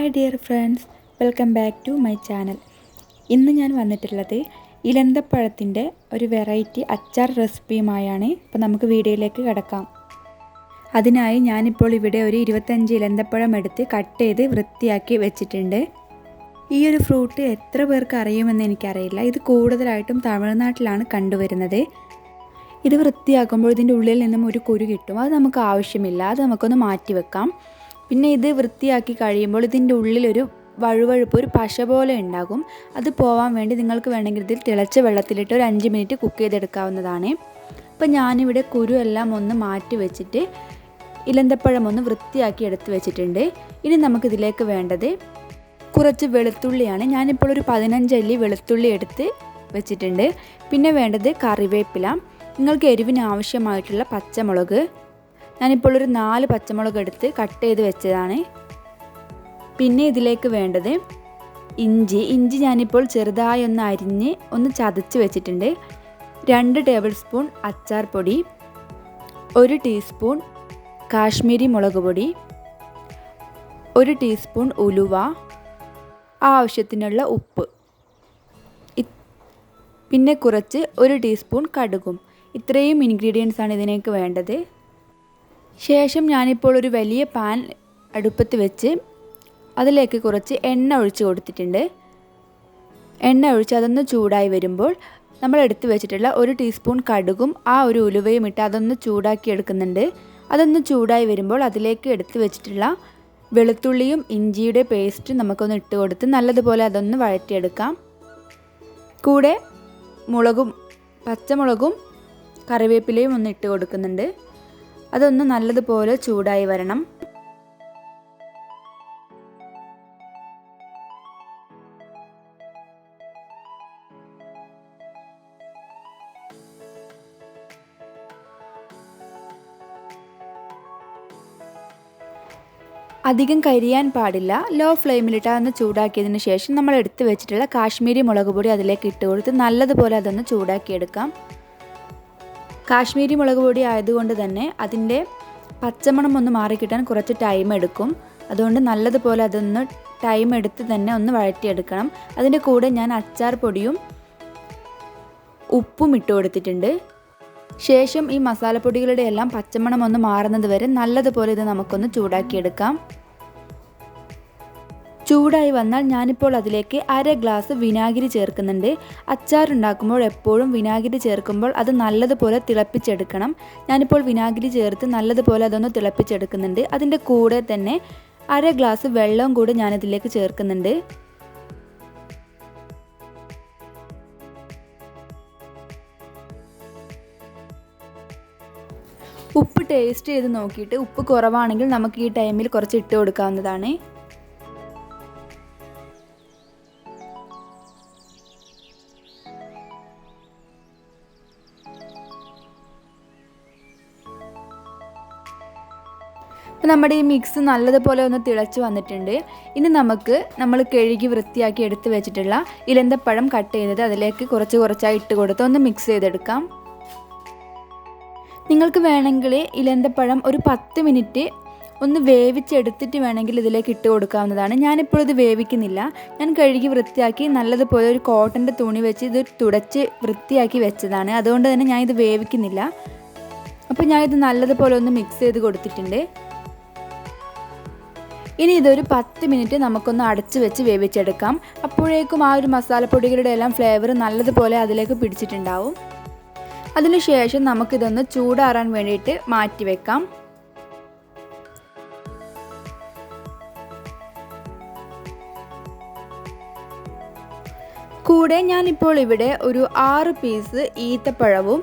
Hi dear friends, welcome back to my channel. ഇന്ന് ഞാൻ വന്നിട്ടുള്ളത് ഇലന്തപ്പഴത്തിൻ്റെ ഒരു വെറൈറ്റി അച്ചാർ റെസിപ്പിയുമായാണ്. ഇപ്പോൾ നമുക്ക് വീഡിയോയിലേക്ക് കിടക്കാം. അതിനായി ഞാനിപ്പോൾ ഇവിടെ ഒരു 25 ഇലന്തപ്പഴം എടുത്ത് കട്ട് ചെയ്ത് വൃത്തിയാക്കി വെച്ചിട്ടുണ്ട്. ഈ ഒരു ഫ്രൂട്ട് എത്ര പേർക്ക് അറിയുമെന്ന് എനിക്കറിയില്ല. ഇത് കൂടുതലായിട്ടും തമിഴ്നാട്ടിലാണ് കണ്ടുവരുന്നത്. ഇത് വൃത്തിയാക്കുമ്പോൾ ഇതിൻ്റെ ഉള്ളിൽ നിന്നും ഒരു കുരു കിട്ടും. അത് നമുക്ക് ആവശ്യമില്ല, അത് നമുക്കൊന്ന് മാറ്റി വെക്കാം. പിന്നെ ഇത് വൃത്തിയാക്കി കഴിയുമ്പോൾ ഇതിൻ്റെ ഉള്ളിലൊരു വഴുവഴുപ്പ്, ഒരു പശ പോലെ ഉണ്ടാകും. അത് പോവാൻ വേണ്ടി നിങ്ങൾക്ക് വേണമെങ്കിൽ ഇതിൽ തിളച്ച വെള്ളത്തിലിട്ട് ഒരു 5 മിനിറ്റ് കുക്ക് ചെയ്തെടുക്കാവുന്നതാണ്. അപ്പോൾ ഞാനിവിടെ കുരു എല്ലാം ഒന്ന് മാറ്റി വെച്ചിട്ട് ഇലന്തപ്പഴം ഒന്ന് വൃത്തിയാക്കി എടുത്ത് വെച്ചിട്ടുണ്ട്. ഇനി നമുക്കിതിലേക്ക് വേണ്ടത് കുറച്ച് വെളുത്തുള്ളിയാണ്. ഞാനിപ്പോൾ ഒരു 15 അല്ലി വെളുത്തുള്ളി എടുത്ത് വെച്ചിട്ടുണ്ട്. പിന്നെ വേണ്ടത് കറിവേപ്പില, നിങ്ങൾക്ക് എരിവിന് ആവശ്യമായിട്ടുള്ള പച്ചമുളക്. ഞാനിപ്പോൾ ഒരു 4 പച്ചമുളക് എടുത്ത് കട്ട് ചെയ്ത് വെച്ചതാണ്. പിന്നെ ഇതിലേക്ക് വേണ്ടത് ഇഞ്ചി ഞാനിപ്പോൾ ചെറുതായി ഒന്ന് അരിഞ്ഞ് ഒന്ന് ചതച്ച് വെച്ചിട്ടുണ്ട്. 2 ടേബിൾ സ്പൂൺ അച്ചാർ പൊടി, 1 ടീസ്പൂൺ കാശ്മീരി മുളക് പൊടി, 1 ടീസ്പൂൺ ഉലുവ, ആവശ്യത്തിനുള്ള ഉപ്പ്, പിന്നെ കുറച്ച് 1 ടീസ്പൂൺ കടുകും. ഇത്രയും ഇൻഗ്രീഡിയൻസ് ആണ് ഇതിലേക്ക് വേണ്ടത്. ശേഷം ഞാനിപ്പോൾ ഒരു വലിയ പാൻ അടുപ്പത്ത് വെച്ച് അതിലേക്ക് കുറച്ച് എണ്ണ ഒഴിച്ച് കൊടുത്തിട്ടുണ്ട്. എണ്ണ ഒഴിച്ച് അതൊന്ന് ചൂടായി വരുമ്പോൾ നമ്മൾ എടുത്ത് വെച്ചിട്ടുള്ള 1 ടീസ്പൂൺ കടുകും ആ ഒരു ഉലുവയും ഇട്ട് അതൊന്ന് ചൂടാക്കി എടുക്കുന്നുണ്ട്. അതൊന്ന് ചൂടായി വരുമ്പോൾ അതിലേക്ക് എടുത്ത് വെച്ചിട്ടുള്ള വെളുത്തുള്ളിയും ഇഞ്ചിയുടെ പേസ്റ്റ് നമുക്കൊന്ന് ഇട്ട് കൊടുത്ത് നല്ലതുപോലെ അതൊന്ന് വഴറ്റിയെടുക്കാം. കൂടെ പച്ചമുളകും കറിവേപ്പിലയും ഒന്ന് ഇട്ട് കൊടുക്കുന്നുണ്ട്. അതൊന്ന് നല്ലതുപോലെ ചൂടായി വരണം. അധികം കരിയാൻ പാടില്ല. ലോ ഫ്ലെയിമിലിട്ട് അതൊന്ന് ചൂടാക്കിയതിന് ശേഷം നമ്മൾ എടുത്ത് വെച്ചിട്ടുള്ള കാശ്മീരി മുളക് പൊടി അതിലേക്ക് ഇട്ട് കൊടുത്ത് നല്ലതുപോലെ അതൊന്ന് ചൂടാക്കിയെടുക്കാം. കാശ്മീരി മുളക് പൊടി ആയതുകൊണ്ട് തന്നെ അതിൻ്റെ പച്ചമണം ഒന്ന് മാറിക്കിട്ടാൻ കുറച്ച് ടൈം എടുക്കും. അതുകൊണ്ട് നല്ലതുപോലെ അതൊന്ന് ടൈം എടുത്ത് തന്നെ ഒന്ന് വഴറ്റിയെടുക്കണം. അതിൻ്റെ കൂടെ ഞാൻ അച്ചാർ പൊടിയും ഉപ്പും ഇട്ട് കൊടുത്തിട്ടുണ്ട്. ശേഷം ഈ മസാലപ്പൊടികളുടെ എല്ലാം പച്ചമണം ഒന്ന് മാറുന്നത് വരെ നല്ലതുപോലെ ഇത് നമുക്കൊന്ന് ചൂടാക്കിയെടുക്കാം. ചൂടായി വന്നാൽ ഞാനിപ്പോൾ അതിലേക്ക് 1/2 ഗ്ലാസ് വിനാഗിരി ചേർക്കുന്നുണ്ട്. അച്ചാർ ഉണ്ടാക്കുമ്പോൾ എപ്പോഴും വിനാഗിരി ചേർക്കുമ്പോൾ അത് നല്ലതുപോലെ തിളപ്പിച്ചെടുക്കണം. ഞാനിപ്പോൾ വിനാഗിരി ചേർത്ത് നല്ലതുപോലെ അതൊന്ന് തിളപ്പിച്ചെടുക്കുന്നുണ്ട്. അതിൻ്റെ കൂടെ തന്നെ 1/2 ഗ്ലാസ് വെള്ളം കൂടി ഞാനിതിലേക്ക് ചേർക്കുന്നുണ്ട്. ഉപ്പ് ടേസ്റ്റ് ചെയ്ത് നോക്കിയിട്ട് ഉപ്പ് കുറവാണെങ്കിൽ നമുക്ക് ഈ ടൈമിൽ കുറച്ച് ഇട്ട് കൊടുക്കാവുന്നതാണ്. അപ്പോൾ നമ്മുടെ ഈ മിക്സ് നല്ലതുപോലെ ഒന്ന് തിളച്ച് വന്നിട്ടുണ്ട്. ഇനി നമ്മൾ കഴുകി വൃത്തിയാക്കി എടുത്ത് വെച്ചിട്ടുള്ള ഇലന്തപ്പഴം കട്ട് ചെയ്തത് അതിലേക്ക് കുറച്ചായി ഇട്ട് കൊടുത്ത് ഒന്ന് മിക്സ് ചെയ്തെടുക്കാം. നിങ്ങൾക്ക് വേണമെങ്കിൽ ഇലന്തപ്പഴം ഒരു 10 മിനിറ്റ് ഒന്ന് വേവിച്ചെടുത്തിട്ട് വേണമെങ്കിൽ ഇതിലേക്ക് ഇട്ട് കൊടുക്കാവുന്നതാണ്. ഞാനിപ്പോൾ ഇത് വേവിക്കുന്നില്ല. ഞാൻ കഴുകി വൃത്തിയാക്കി നല്ലതുപോലെ ഒരു കോട്ടൻ്റെ തുണി വെച്ച് ഇത് തുടച്ച് വൃത്തിയാക്കി വെച്ചതാണ്. അതുകൊണ്ട് തന്നെ ഞാൻ ഇത് വേവിക്കുന്നില്ല. അപ്പോൾ ഞാനിത് നല്ലതുപോലെ ഒന്ന് മിക്സ് ചെയ്ത് കൊടുത്തിട്ടുണ്ട്. ഇനി ഇതൊരു 10 മിനിറ്റ് നമുക്കൊന്ന് അടച്ച് വെച്ച് വേവിച്ചെടുക്കാം. അപ്പോഴേക്കും ആ ഒരു മസാലപ്പൊടികളുടെ എല്ലാം ഫ്ലേവർ നല്ലതുപോലെ അതിലേക്ക് പിടിച്ചിട്ടുണ്ടാവും. അതിനുശേഷം നമുക്കിതൊന്ന് ചൂടാറാൻ വേണ്ടിയിട്ട് മാറ്റി വെക്കാം. കൂടെ ഞാനിപ്പോൾ ഇവിടെ ഒരു 6 പീസ് ഈത്തപ്പഴവും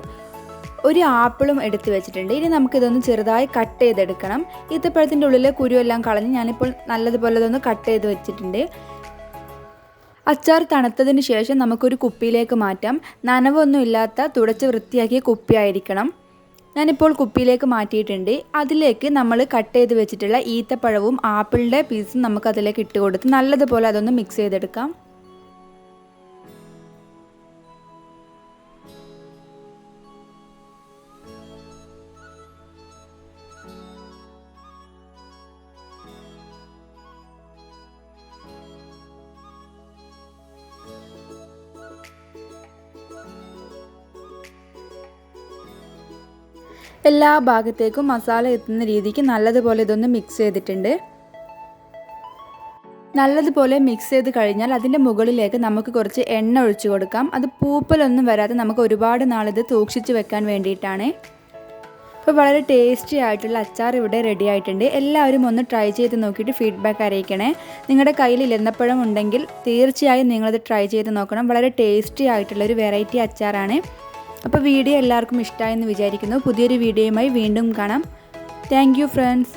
1 ആപ്പിളും എടുത്ത് വെച്ചിട്ടുണ്ട്. ഇനി നമുക്കിതൊന്ന് ചെറുതായി കട്ട് ചെയ്തെടുക്കണം. ഈത്തപ്പഴത്തിൻ്റെ ഉള്ളിലെ കുരുവെല്ലാം കളഞ്ഞ് ഞാനിപ്പോൾ നല്ലതുപോലെ ഇതൊന്ന് കട്ട് ചെയ്ത് വെച്ചിട്ടുണ്ട്. അച്ചാർ തണുത്തതിന് ശേഷം നമുക്കൊരു കുപ്പിയിലേക്ക് മാറ്റാം. നനവൊന്നും ഇല്ലാത്ത തുടച്ച് വൃത്തിയാക്കിയ കുപ്പിയായിരിക്കണം. ഞാനിപ്പോൾ കുപ്പിയിലേക്ക് മാറ്റിയിട്ടുണ്ട്. അതിലേക്ക് നമ്മൾ കട്ട് ചെയ്ത് വെച്ചിട്ടുള്ള ഈത്തപ്പഴവും ആപ്പിളിൻ്റെ പീസും നമുക്കതിലേക്ക് ഇട്ട് കൊടുത്ത് നല്ലതുപോലെ അതൊന്ന് മിക്സ് ചെയ്തെടുക്കാം. എല്ലാ ഭാഗത്തേക്കും മസാല എത്തുന്ന രീതിക്ക് നല്ലതുപോലെ ഇതൊന്ന് മിക്സ് ചെയ്തിട്ടുണ്ട്. നല്ലതുപോലെ മിക്സ് ചെയ്ത് കഴിഞ്ഞാൽ അതിൻ്റെ മുകളിലേക്ക് നമുക്ക് കുറച്ച് എണ്ണ ഒഴിച്ചു കൊടുക്കാം. അത് പൂപ്പലൊന്നും വരാതെ നമുക്ക് ഒരുപാട് നാളിത് സൂക്ഷിച്ച് വെക്കാൻ വേണ്ടിയിട്ടാണ്. അപ്പോൾ വളരെ ടേസ്റ്റി ആയിട്ടുള്ള അച്ചാർ ഇവിടെ റെഡി ആയിട്ടുണ്ട്. എല്ലാവരും ഒന്ന് ട്രൈ ചെയ്ത് നോക്കിയിട്ട് ഫീഡ്ബാക്ക് അറിയിക്കണേ. നിങ്ങളുടെ കയ്യിൽ ഇലന്തപ്പഴം ഉണ്ടെങ്കിൽ തീർച്ചയായും നിങ്ങളത് ട്രൈ ചെയ്ത് നോക്കണം. വളരെ ടേസ്റ്റി ആയിട്ടുള്ളൊരു വെറൈറ്റി അച്ചാറാണ്. അപ്പോൾ വീഡിയോ എല്ലാവർക്കും ഇഷ്ടമായെന്ന് വിചാരിക്കുന്നു. പുതിയൊരു വീഡിയോയുമായി വീണ്ടും കാണാം. Thank you friends.